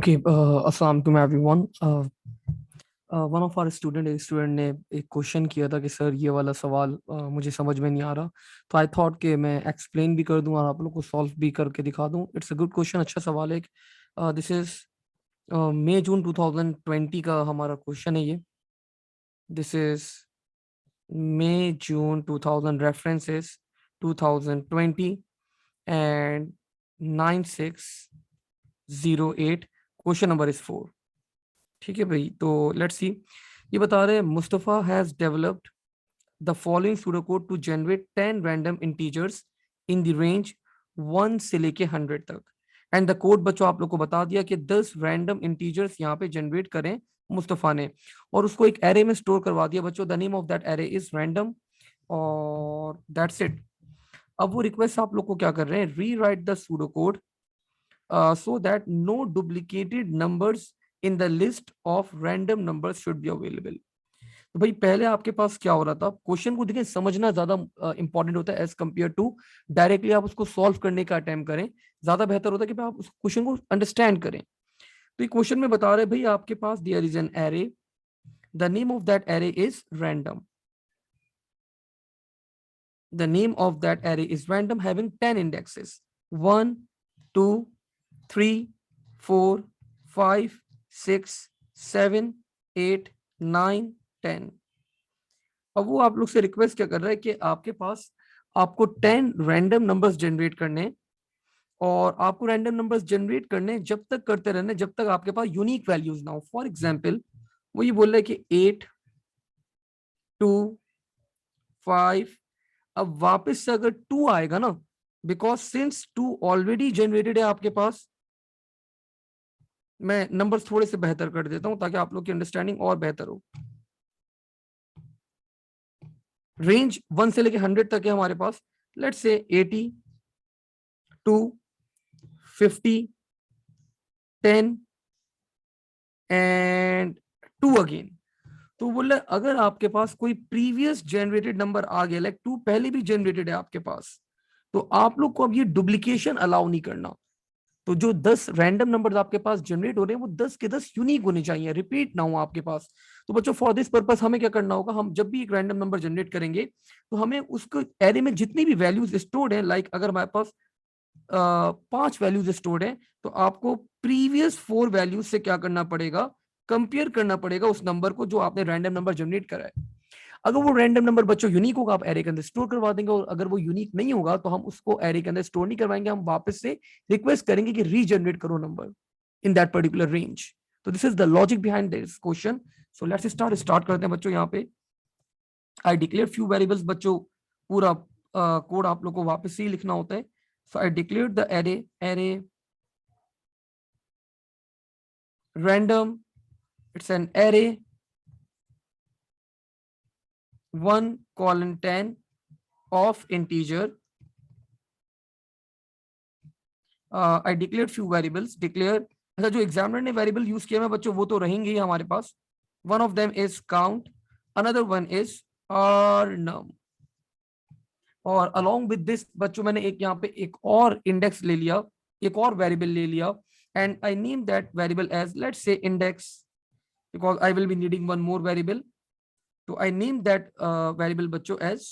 Okay, अस्सलाम वालेकुम everyone. One of our student ने एक क्वेश्चन किया था कि सर ये वाला सवाल मुझे समझ में नहीं आ रहा। तो आई थॉट कि मैं एक्सप्लेन भी कर दूं और आप लोग को सॉल्व भी करके दिखा दूं। इट्स अ गुड क्वेश्चन, अच्छा सवाल है। दिस इज मई जून 2020 का हमारा क्वेश्चन है ये। This is May June 2000, reference is 2020 and 9608। Question number is 4। ठीक है भाई, तो लेट्स सी। ये बता रहे हैं Mustafa has developed the following pseudocode to generate 10 random integers in the range 1 से लेके 100 तक। एंड द कोड बच्चों आप लोग को बता दिया कि 10 रैंडम इंटीजर्स यहाँ पे जनरेट करें मुस्तफा ने, और उसको एक एरे में स्टोर करवा दिया बच्चों। The name of that array is random, और दैट्स इट। अब वो रिक्वेस्ट आप लोग को क्या कर रहे हैं, rewrite the pseudocode so that no duplicated numbers in the list of random numbers should be available। तो भाई पहले आपके पास क्या हो रहा था, क्वेश्चन को देखिए समझना ज्यादा इंपॉर्टेंट होता है एज कंपेयर टू डायरेक्टली आप उसको सॉल्व करने का अटेम्प्ट करें। ज्यादा बेहतर होता है कि आप उस क्वेश्चन को अंडरस्टैंड करें। तो ये क्वेश्चन में बता रहे भाई आपके पास there is an array, the name of that array is random. The name of that array is random, having 10 indexes: 1, 2, 3, 4, 5, 6, 7, 8, 9, 10। अब वो आप लोग से रिक्वेस्ट क्या कर रहा है कि आपके पास आपको 10 रैंडम नंबर्स जनरेट करने, और आपको रैंडम नंबर्स जनरेट करने जब तक करते रहने जब तक आपके पास यूनिक वैल्यूज ना हो। फॉर एग्जाम्पल वो ये बोल रहा है कि 8, 2, 5। अब वापस से अगर 2 आएगा ना, बिकॉज सिंस 2 ऑलरेडी जनरेटेड है आपके पास, मैं नंबर्स थोड़े से बेहतर कर देता हूं ताकि आप लोग की अंडरस्टैंडिंग और बेहतर हो। रेंज 1 से लेके 100 तक है हमारे पास। Let's say 80, 2, 50, 10 and 2 again. तो बोले अगर आपके पास कोई प्रीवियस जनरेटेड नंबर आ गया, लाइक 2 पहले भी जनरेटेड है आपके पास, तो आप लोग को अब ये डुप्लीकेशन अलाउ नहीं करना। तो जो 10 रैंडम नंबर्स आपके पास जनरेट हो रहे हैं वो 10 के 10 यूनिक होने चाहिए, रिपीट ना हो आपके पास। तो बच्चों फॉर दिस पर्पस हमें क्या करना होगा, हम जब भी एक रैंडम नंबर जनरेट करेंगे तो हमें उसको एरे में जितनी भी वैल्यूज स्टोर्ड है, लाइक अगर हमारे पास 5 वैल्यूज स्टोर्ड है, तो आपको प्रीवियस 4 वैल्यूज से क्या करना पड़ेगा, कंपेयर करना पड़ेगा उस नंबर को जो आपने रैंडम नंबर जनरेट करा है। अगर वो रैंडम नंबर बच्चों यूनिक होगा आप एरे के अंदर स्टोर करवा देंगे, और अगर वो यूनिक नहीं होगा तो हम उसको एरे के अंदर स्टोर नहीं करवाएंगे, हम वापस से रिक्वेस्ट करेंगे कि रीजनरेट करो number in that particular range. तो this is the logic behind this question. So let's start करते हैं बच्चों। यहाँ पे आई डिक्लेयर फ्यू वेरिएबल्स बच्चों, पूरा कोड आप लोग को वापस से ही लिखना होता है। So I declare the array, array random, it's an array 1:10 of integer. I declared few variables, declare। अच्छा, जो एग्जामिनर ने वेरिएबल यूज किया है बच्चों वो तो रहेंगे ही हमारे पास। One of them is count, another one is arnum, और अलोंग विद दिस बच्चों मैंने एक यहाँ पे एक और इंडेक्स ले लिया, एक और वेरिएबल ले लिया, and I name that variable as let's say index, because I will be needing one more variable. तो आई नेम दैट वेरिएबल बच्चों as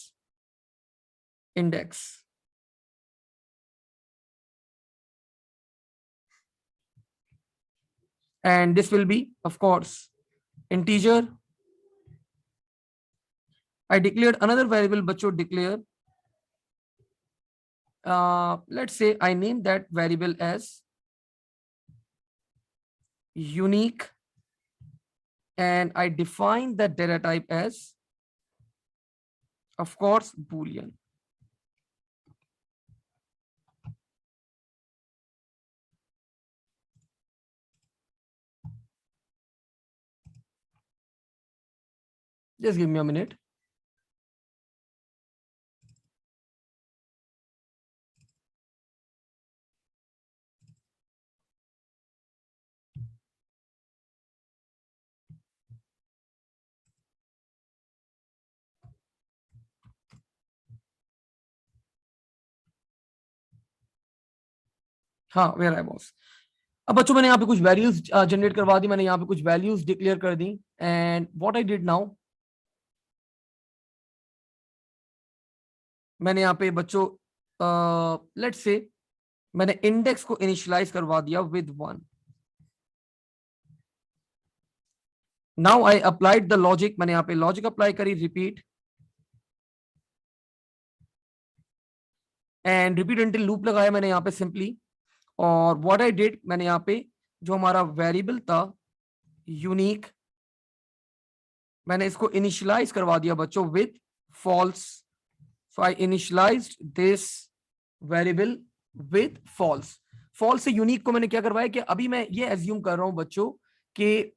index, and this will be of course integer। I declared another variable bachcho, declare let's say I name that variable as unique, and I define that data type as of course boolean। Just give me a minute। हाँ, where I was। अब बच्चों मैंने यहाँ पे कुछ values generate करवा दी, मैंने यहाँ पे कुछ वैल्यूज डिक्लेयर कर दी, and what I did now, मैंने यहाँ पे बच्चों लेट्स से मैंने इंडेक्स को इनिशियलाइज करवा दिया with 1। Now I applied the logic, मैंने यहाँ पे लॉजिक अप्लाई करी, repeat and repeat until loop लगाया मैंने यहाँ पे सिंपली। और व्हाट आई डिड, मैंने यहाँ पे जो हमारा वेरिएबल था यूनिक, मैंने इसको इनिशियलाइज करवा दिया बच्चों with false. So I initialized this variable with false. False से यूनिक को मैंने क्या करवाया कि अभी मैं ये एज्यूम कर रहा हूं बच्चों कि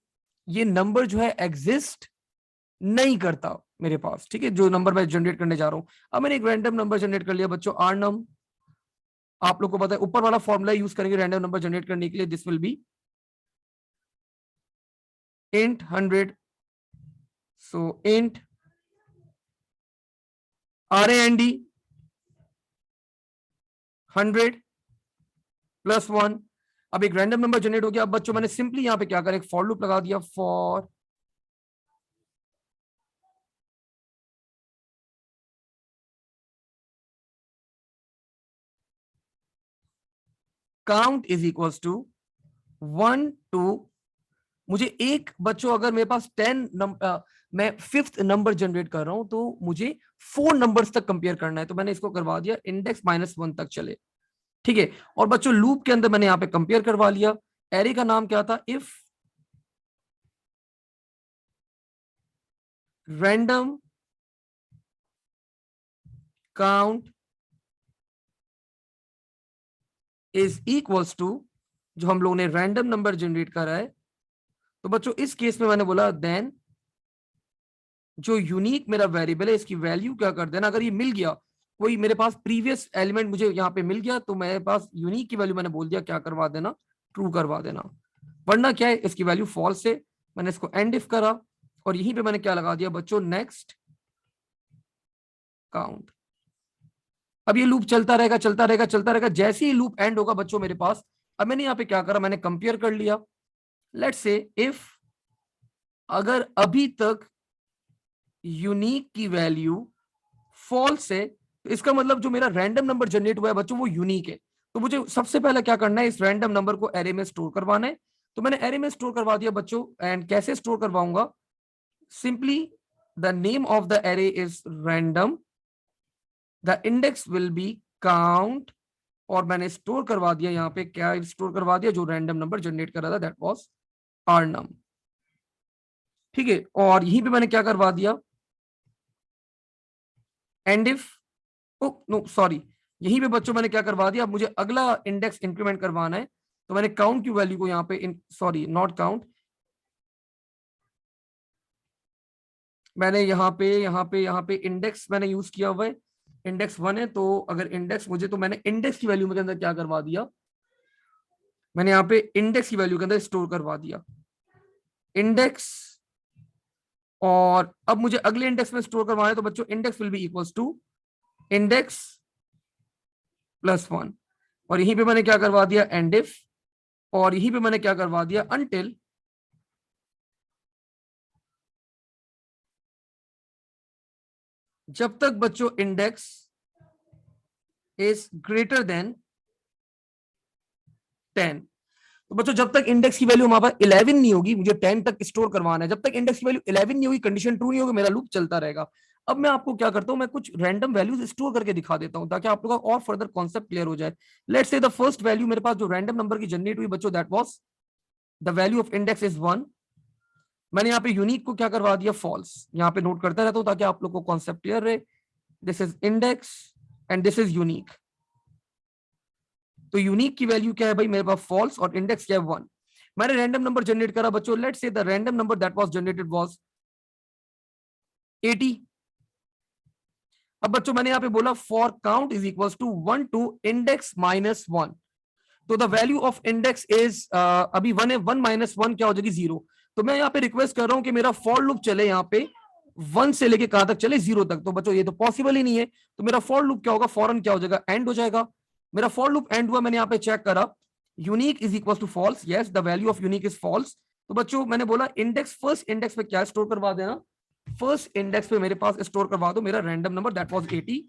ये नंबर जो है एग्जिस्ट नहीं करता मेरे पास, ठीक है, जो नंबर मैं जनरेट करने जा रहा हूं। अब मैंने एक रैंडम नंबर जनरेट कर लिया बच्चों, आरनम, आप लोग को पता है ऊपर वाला फॉर्मूला यूज करेंगे रैंडम नंबर जनरेट करने के लिए, this will be int 100, so int rand 100 plus 1। अब एक रैंडम नंबर जनरेट हो गया। अब बच्चों मैंने सिंपली यहां पे क्या करें, एक फॉर लूप लगा दिया, for count is equals to 1 2। मुझे एक बच्चों अगर मेरे पास 10 नंबर, मैं 5th नंबर जनरेट कर रहा हूं तो मुझे 4 नंबर्स तक कंपेयर करना है, तो मैंने इसको करवा दिया इंडेक्स -1 तक चले, ठीक है। और बच्चों लूप के अंदर मैंने यहां पे कंपेयर करवा लिया। एरे का नाम क्या था, if random count is equals to, जो हम लोगों ने रैंडम नंबर जनरेट करा है, तो बच्चों इस केस में मैंने बोला देन जो यूनिक मेरा वेरिएबल है इसकी वैल्यू क्या कर देना, अगर ये मिल गया कोई मेरे पास प्रीवियस एलिमेंट मुझे यहाँ पे मिल गया तो मेरे पास यूनिक की वैल्यू मैंने बोल दिया क्या करवा देना, ट्रू करवा देना। वरना क्या है, इसकी वैल्यू फॉल्स है, मैंने इसको एंड इफ करा और यहीं पे मैंने क्या लगा दिया बच्चों, नेक्स्ट काउंट। अब ये लूप चलता रहेगा चलता रहेगा चलता रहेगा, जैसे ही लूप एंड होगा बच्चों मेरे पास, अब मैंने यहाँ पे क्या करा, मैंने कंपेयर कर लिया। लेट्स से इफ अगर अभी तक यूनिक की वैल्यू फॉल्स है तो इसका मतलब जो मेरा रैंडम नंबर जनरेट हुआ है बच्चों वो यूनिक है। तो मुझे सबसे पहले क्या करना है, इस रैंडम नंबर को एरे में स्टोर करवाना है। तो मैंने एरे में स्टोर करवा दिया बच्चों, एंड कैसे स्टोर करवाऊंगा, simply the name of the array is random, the index will B count, और मैंने स्टोर करवा दिया यहाँ पे, क्या स्टोर करवा दिया, जो रैंडम नंबर जनरेट कर रहा था दैट वाज आरनम, ठीक है। और यहीं पे मैंने क्या करवा दिया, and if, oh no sorry, यहीं पे बच्चों मैंने क्या करवा दिया, अब मुझे अगला इंडेक्स इंक्रीमेंट करवाना है, तो मैंने काउंट की वैल्यू को यहाँ पे, सॉरी नॉट काउंट, मैंने यहाँ पे इंडेक्स मैंने यूज किया हुआ है, इंडेक्स 1 है, तो अगर इंडेक्स मुझे, तो मैंने इंडेक्स की वैल्यू के अंदर क्या करवा दिया, मैंने यहाँ पे इंडेक्स की वैल्यू के अंदर स्टोर करवा दिया इंडेक्स। और अब मुझे अगले इंडेक्स में स्टोर करवाना है, तो बच्चों index will be equals to index +1, और यहीं पे मैंने क्या करवा दिया, एंड इफ, और यहीं पे मैंने क्या करवा दिया, अनटिल जब तक बच्चों इंडेक्स इज ग्रेटर देन 10। तो बच्चों जब तक इंडेक्स की वैल्यू हमारे पास 11 नहीं होगी, मुझे 10 तक स्टोर करवाना है, जब तक इंडेक्स की वैल्यू 11 नहीं होगी, कंडीशन ट्रू नहीं होगी, मेरा लूप चलता रहेगा। अब मैं आपको क्या करता हूं, मैं कुछ रैंडम वैल्यूज स्टोर करके दिखा देता हूं ताकि आप लोगों का और फर्दर कॉन्सेप्ट क्लियर हो जाए। Let's say the first value मेरे पास जो रैंडम नंबर की जनरेट हुई बच्चों, that was the value of index is 1। मैंने यहाँ पे यूनिक को क्या करवा दिया, फॉल्स, यहाँ पे नोट करता रहता हूँ ताकि आप लोग को कॉन्सेप्ट क्लियर रहे। This is index and this is unique. तो यूनिक की वैल्यू क्या है भाई मेरे पास, फॉल्स, और इंडेक्स क्या है 1। मैंने रैंडम नंबर जनरेट करा बच्चों, let's say the random number that was generated was 80। अब बच्चों मैंने यहाँ पे बोला for count is equals to 1 to index -1, तो the value of index is अभी 1 है, 1 - 1 क्या हो जाएगी, 0। तो मैं यहाँ पे रिक्वेस्ट कर रहा हूं कि मेरा फॉर लूप चले यहाँ पे 1 से लेके कहां तक चले, 0 तक। तो बच्चों ये तो पॉसिबल ही नहीं है, तो मेरा फॉर लूप क्या होगा, फॉरन क्या हो जाएगा, एंड हो जाएगा। मेरा फॉर लूप एंड हुआ, मैंने यहाँ पे चेक करा, unique is equal to false, yes the value of unique is false. तो बच्चों मैंने बोला इंडेक्स, फर्स्ट इंडेक्स पे क्या स्टोर करवा देना, फर्स्ट इंडेक्स पे मेरे पास स्टोर करवा दो मेरा रैंडम नंबर दैट वाज 80।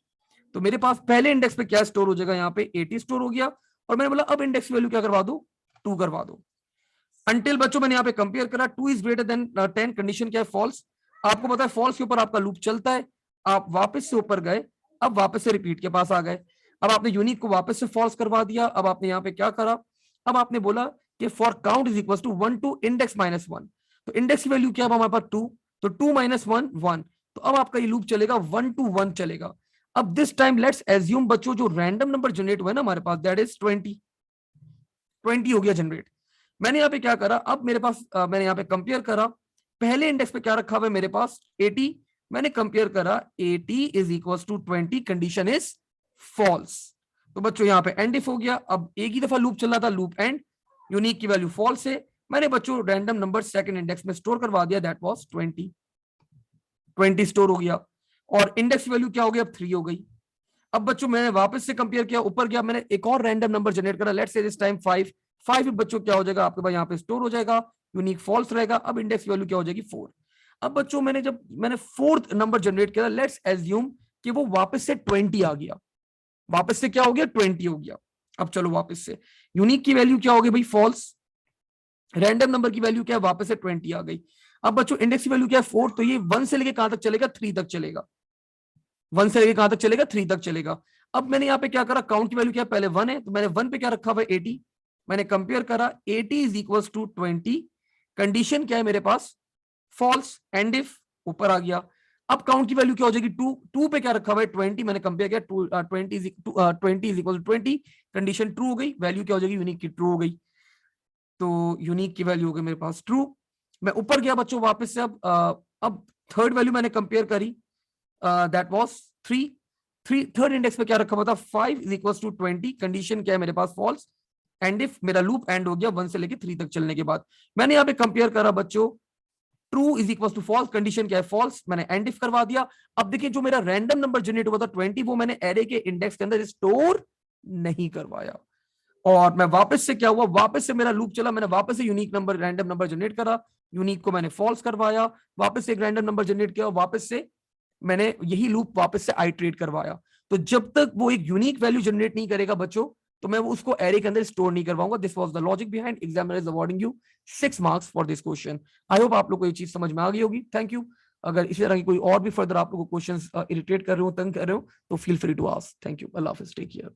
तो मेरे पास पहले इंडेक्स पे क्या स्टोर हो जाएगा, यहाँ पे 80 स्टोर हो गया। और मैंने बोला अब इंडेक्स वैल्यू क्या करवा दो, 2 करवा दो। अंटिल बच्चों मैंने यहाँ पे कंपेयर करा 2 इज ग्रेटर देन 10, कंडीशन क्या है फॉल्स। आपको पता है फॉल्स के ऊपर आपका लूप चलता है। आप वापस से ऊपर गए, अब वापस से रिपीट के पास आ गए। अब आपने यूनिक को वापस से फॉल्स करवा दिया। अब आपने यहाँ पे क्या करा, अब आपने बोला कि for count is equal to 1 to index minus 1। तो इंडेक्स की वैल्यू क्या है हमारे पास 2, तो 2 माइनस 1 1। तो अब आपका ये लूप चलेगा 1 to 1 चलेगा। अब दिस टाइम लेट्स एज्यूम बच्चों जो रैंडम नंबर जनरेट हुआ है ना हमारे पास दैट इज 20 हो गया जनरेट। मैंने यहाँ पे क्या करा, अब मेरे पास मैंने यहाँ पे कंपेयर करा, पहले इंडेक्स पे क्या रखा हुआ है मेरे पास 80। मैंने कंपेयर करा 80 is equal to 20, condition is false. तो बच्चों यहाँ पे एंड इफ हो गया। अब एक ही दफा लूप चल रहा था, लूप एंड, यूनिक की वैल्यू फॉल्स है। मैंने बच्चों रैंडम नंबर सेकंड इंडेक्स में स्टोर करवा दिया दैट वाज 20 स्टोर हो गया। और इंडेक्स वैल्यू क्या हो गई, अब 3 हो गई। अब बच्चों मैंने वापस से कंपेयर किया, ऊपर गया, मैंने एक और रैंडम नंबर जनरेट करा, लेट्स से दिस टाइम 5। 5 बच्चों क्या हो जाएगा आपके पास यहाँ पे स्टोर हो जाएगा, यूनिक फॉल्स रहेगा। अब इंडेक्स वैल्यू क्या हो जाएगी 4। अब बच्चों जब मैंने फोर्थ नंबर जनरेट किया, लेट्स एज्यूम कि वो वापस से 20 आ गया, वापस से क्या हो गया 20 हो गया। अब चलो वापस से यूनिक की वैल्यू क्या हो गई भाई फॉल्स, रैंडम नंबर की वैल्यू क्या है वापस से 20 आ गई। अब बच्चों इंडेक्स की वैल्यू क्या है 4, तो ये 1 से लेके कहां तक चलेगा, 3 तक चलेगा। 1 से लेके कहां तक चलेगा, 3 तक चलेगा। अब मैंने यहाँ पे क्या करा, काउंट की वैल्यू क्या है पहले 1 है, तो मैंने 1 पे क्या रखा हुआ है 80। मैंने कंपेयर करा 80 इज इक्वल टू 20, कंडीशन क्या है मेरे पास फॉल्स, एंड इफ ऊपर आ गया। अब काउंट की वैल्यू क्या हो जाएगी 2, 2 पे क्या रखा हुआ है 20। मैंने कंपेयर किया 20 is equal to 20, condition true हो गई, वैल्यू क्या हो जाएगी यूनिक की ट्रू हो गई। तो यूनिक की वैल्यू हो गई मेरे पास ट्रू। मैं ऊपर गया बच्चों वापस से, अब थर्ड वैल्यू मैंने कंपेयर करी दैट वाज 3। थर्ड इंडेक्स पे क्या रखा हुआ था 5 इज इक्वल टू 20, कंडीशन क्या है मेरे पास फॉल्स, एंड इफ मेरा लूप एंड हो गया 1 से लेके 3 तक चलने के बाद। मैंने यहाँ पे कंपेयर करा बच्चों, true is equal to false, condition क्या है फॉल्स, मैंने एंड इफ करवा दिया। अब देखिए जो मेरा रैंडम नंबर जनरेट हुआ था 20, वो मैंने एरे के इंडेक्स के अंदर स्टोर नहीं करवाया। और मैं वापस से क्या हुआ, वापस से मेरा लूप चला, मैंने वापस से unique number random number generate करा, यूनिक को मैंने फॉल्स करवाया, वापस से एक रैंडम नंबर जनरेट किया, वापस से मैंने यही लूप वापस से आइट्रेट करवाया। तो जब तक वो एक यूनिक वैल्यू जनरेट नहीं करेगा बच्चों, तो मैं उसको एरे के अंदर स्टोर नहीं करवाऊंगा। This was the logic behind, examiner is awarding you 6 marks for this question. I hope आप लोग को ये चीज समझ में आ गई होगी। Thank you. अगर इसी तरह की कोई और भी फर्दर आप लोग को क्वेश्चन इरिटेट कर रहे हो, तंग कर रहे हो, तो feel free to ask. Thank you. अल्लाह हाफिज, टेक केयर।